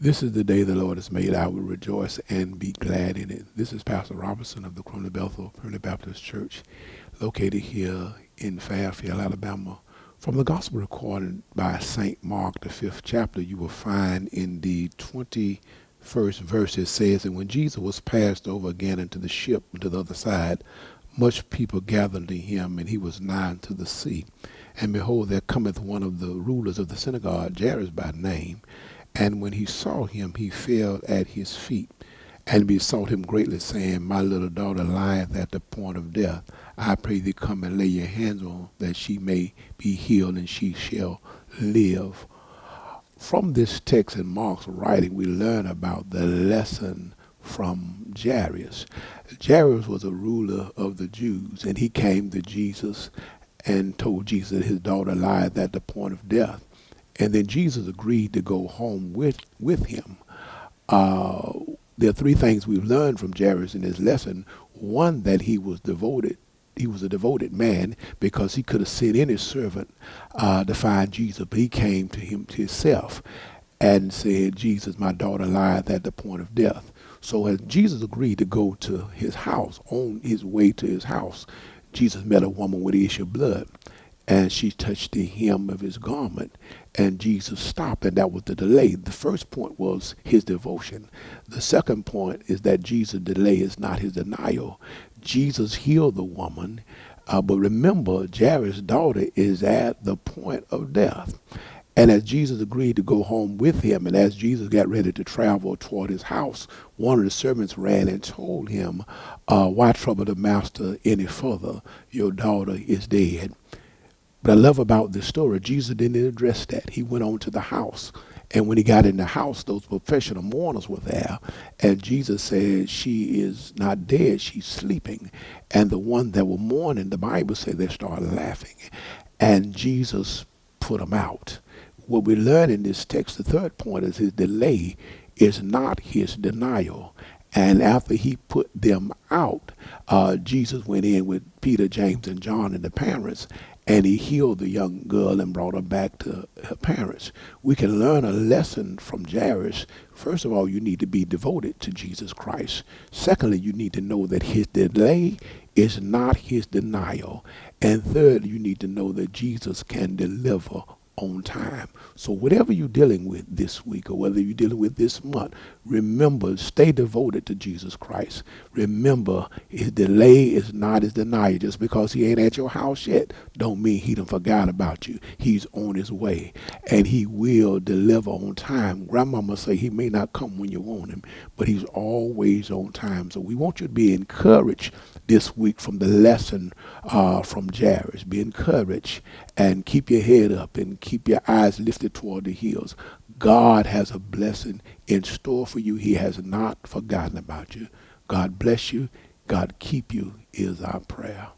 This is the day the Lord has made. I will rejoice and be glad in it. This is Pastor Robertson of the Crumbey Bethel Baptist Church, located here in Fairfield, Alabama. From the gospel recorded by St. Mark, the 5th chapter, you will find in the 21st verse it says, "And when Jesus was passed over again into the ship to the other side, much people gathered to him, and he was nigh unto the sea. And behold, there cometh one of the rulers of the synagogue, Jairus by name. And when he saw him, he fell at his feet, and besought him greatly, saying, My little daughter lieth at the point of death. I pray thee come and lay your hands on, that she may be healed, and she shall live." From this text in Mark's writing, we learn about the lesson from Jairus. Jairus was a ruler of the Jews, and he came to Jesus and told Jesus that his daughter lieth at the point of death. And then Jesus agreed to go home with him. There are three things we've learned from Jairus in his lesson. One, that he was devoted. He was a devoted man, because he could have sent any servant to find Jesus, but he came to him to himself and said, "Jesus, my daughter lieth at the point of death." So as Jesus agreed to go to his house, on his way to his house, Jesus met a woman with the issue of blood, and she touched the hem of his garment, and Jesus stopped, and that was the delay. The first point was his devotion. The second point is that Jesus' delay is not his denial. Jesus healed the woman, but remember, Jairus' daughter is at the point of death. And as Jesus agreed to go home with him, and as Jesus got ready to travel toward his house, one of the servants ran and told him, "Why trouble the master any further? Your daughter is dead." But I love about this story, Jesus didn't address that. He went on to the house. And when he got in the house, those professional mourners were there. And Jesus said, "She is not dead, she's sleeping." And the one that were mourning, the Bible said they started laughing. And Jesus put them out. What we learn in this text, the third point, is his delay is not his denial. And after he put them out, Jesus went in with Peter, James, and John and the parents, and he healed the young girl and brought her back to her parents. We can learn a lesson from Jairus. First of all, you need to be devoted to Jesus Christ. Secondly, you need to know that his delay is not his denial. And third, you need to know that Jesus can deliver on time. So whatever you're dealing with this week, or whether you're dealing with this month, remember, stay devoted to Jesus Christ. Remember, his delay is not his denial. Just because he ain't at your house yet don't mean he done forgot about you. He's on his way, and he will deliver on time. Grandmama say he may not come when you want him, but he's always on time. So we want you to be encouraged this week from the lesson from Jairus. Be encouraged and keep your head up and keep your eyes lifted toward the hills. God has a blessing in store for you. He has not forgotten about you. God bless you. God keep you is our prayer.